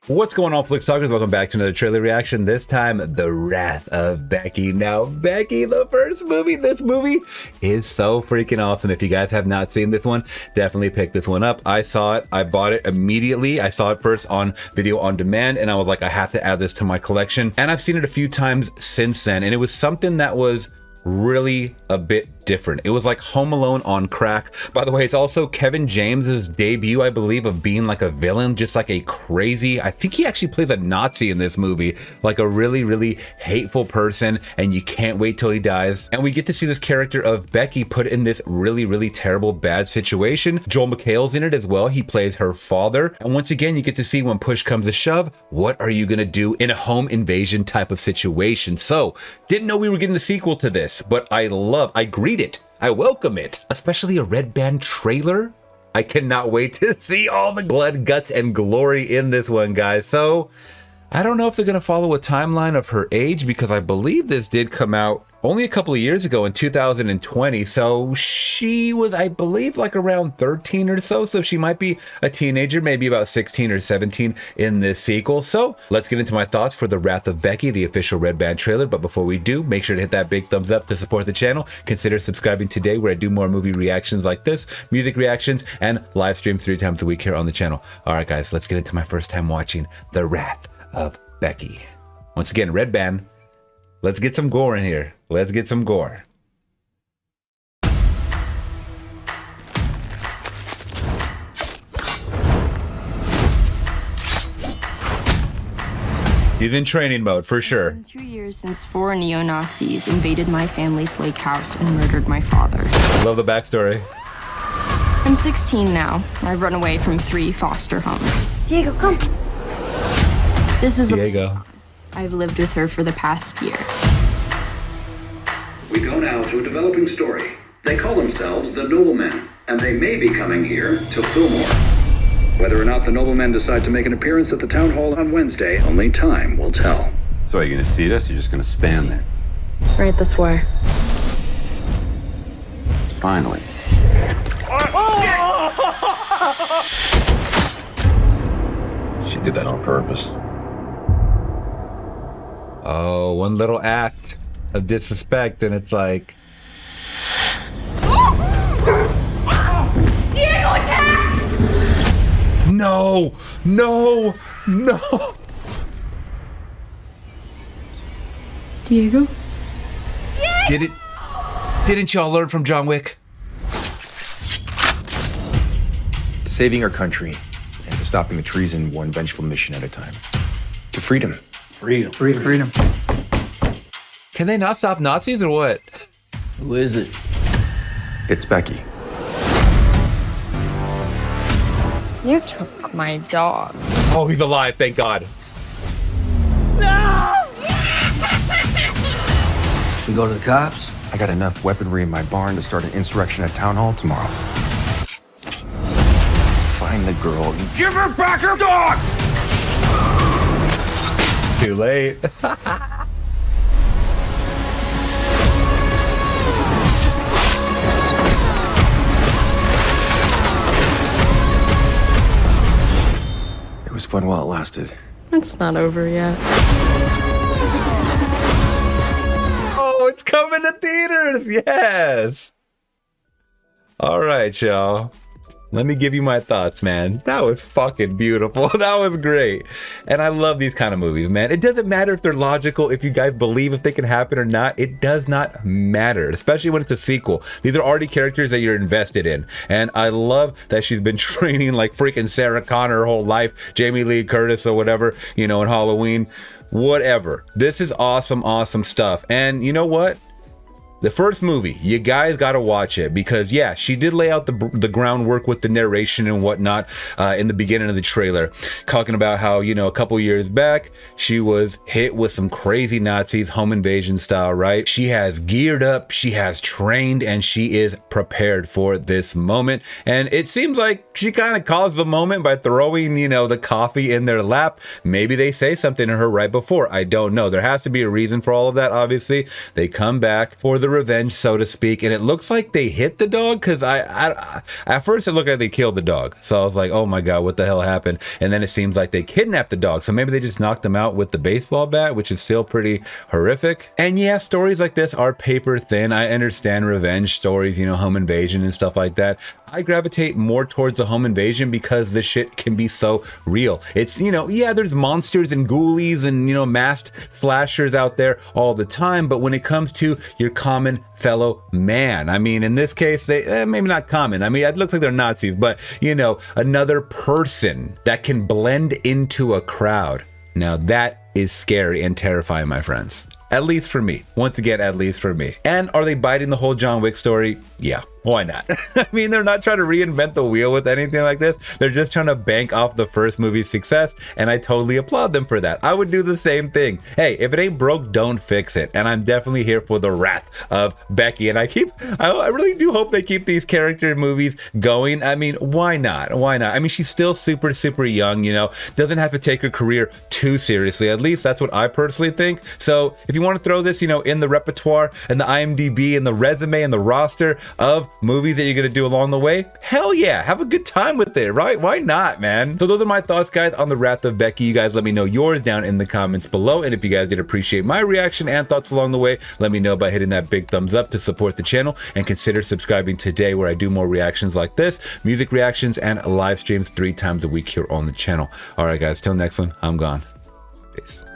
What's going on, Flix Talkers? Welcome back to another trailer reaction. This time, The Wrath of Becky. Now, Becky, the first movie. This movie is so freaking awesome. If you guys have not seen this one, definitely pick this one up. I saw it. I bought it immediately. I saw it first on video on demand, and I was like, I have to add this to my collection. And I've seen it a few times since then, and it was something that was really a bit different. It was like Home Alone on crack. By the way, it's also Kevin James's debut, I believe, of being like a villain, just like a crazy, I think he actually plays a Nazi in this movie, like a really, really hateful person, and you can't wait till he dies. And we get to see this character of Becky put in this really, really terrible, bad situation. Joel McHale's in it as well. He plays her father. And once again, you get to see when push comes to shove, what are you gonna do in a home invasion type of situation? So, didn't know we were getting a sequel to this, but I greet it. I welcome it, especially a red band trailer. I cannot wait to see all the blood, guts, and glory in this one, guys. So I don't know if they're gonna follow a timeline of her age, because I believe this did come out only a couple of years ago in 2020. So she was, I believe, like around 13 or so. So she might be a teenager, maybe about 16 or 17 in this sequel. So let's get into my thoughts for The Wrath of Becky, the official red band trailer. But before we do, make sure to hit that big thumbs up to support the channel. Consider subscribing today, where I do more movie reactions like this, music reactions, and live streams 3 times a week here on the channel. All right, guys, let's get into my first time watching The Wrath of Becky. Once again, red band. Let's get some gore in here. Let's get some gore. He's in training mode for sure. It's been 2 years since 4 neo-Nazis invaded my family's lake house and murdered my father. I love the backstory. I'm 16 now. I've run away from 3 foster homes. Diego, come. This is Diego. I've lived with her for the past year. We go now to a developing story. They call themselves the Noblemen, and they may be coming here to Fillmore. Whether or not the Noblemen decide to make an appearance at the town hall on Wednesday, only time will tell. So are you gonna see us, or you're just gonna stand there? Right this way. Finally. She did that on purpose. Oh, one little act of disrespect, and it's like, Diego, attack! no, no, no. Diego? Didn't y'all learn from John Wick? Saving our country and stopping the treason, one vengeful mission at a time. To freedom. Freedom. Freedom. Can they not stop Nazis or what? Who is it? It's Becky. You took my dog. Oh, he's alive, thank God. Should we go to the cops? I got enough weaponry in my barn to start an insurrection at town hall tomorrow. Find the girl and give her back her dog! Too late. It was fun while it lasted. It's not over yet. Oh, it's coming to theaters. Yes. All right, y'all. Let me give you my thoughts, man. That was fucking beautiful. That was great. And I love these kind of movies, man. It doesn't matter if they're logical, if you guys believe if they can happen or not. It does not matter, especially when it's a sequel. These are already characters that you're invested in. And I love that she's been training like freaking Sarah Connor her whole life, Jamie Lee Curtis or whatever, you know, in Halloween, whatever. This is awesome, awesome stuff. And you know what? The first movie, you guys got to watch it, because yeah, she did lay out the groundwork with the narration and whatnot in the beginning of the trailer, talking about how, you know, a couple years back, she was hit with some crazy Nazis, home invasion style, right? She has geared up, she has trained, and she is prepared for this moment. And it seems like she kind of caused the moment by throwing, you know, the coffee in their lap. Maybe they say something to her right before. I don't know. There has to be a reason for all of that, obviously. They come back for the the revenge, so to speak. And it looks like they hit the dog, because I at first it looked like they killed the dog. So I was like, oh my God, what the hell happened? And then it seems like they kidnapped the dog. So maybe they just knocked him out with the baseball bat, which is still pretty horrific. And yeah, stories like this are paper thin. I understand revenge stories, you know, home invasion and stuff like that. I gravitate more towards the home invasion because the shit can be so real. It's, you know, yeah, there's monsters and ghoulies and, you know, masked slashers out there all the time. But when it comes to your common fellow man, I mean, in this case, they maybe not common. I mean, it looks like they're Nazis, but, you know, another person that can blend into a crowd. Now that is scary and terrifying, my friends. At least for me. Once again, at least for me. And are they biting the whole John Wick story? Yeah. Why not? I mean, they're not trying to reinvent the wheel with anything like this. They're just trying to bank off the first movie's success, and I totally applaud them for that. I would do the same thing. Hey, if it ain't broke, don't fix it. And I'm definitely here for the wrath of Becky. And I really do hope they keep these character movies going. I mean, why not? Why not? I mean, she's still super, super young, you know, doesn't have to take her career too seriously. At least that's what I personally think. So if you want to throw this, you know, in the repertoire and the IMDb and the resume and the roster of movies that you're gonna do along the way, hell yeah, have a good time with it, right? Why not, man? So those are my thoughts, guys, on the Wrath of Becky. You guys let me know yours down in the comments below, and if you guys did appreciate my reaction and thoughts along the way, let me know by hitting that big thumbs up to support the channel, and consider subscribing today, where I do more reactions like this, music reactions, and live streams 3 times a week here on the channel. All right, guys, till next one, I'm gone. Peace.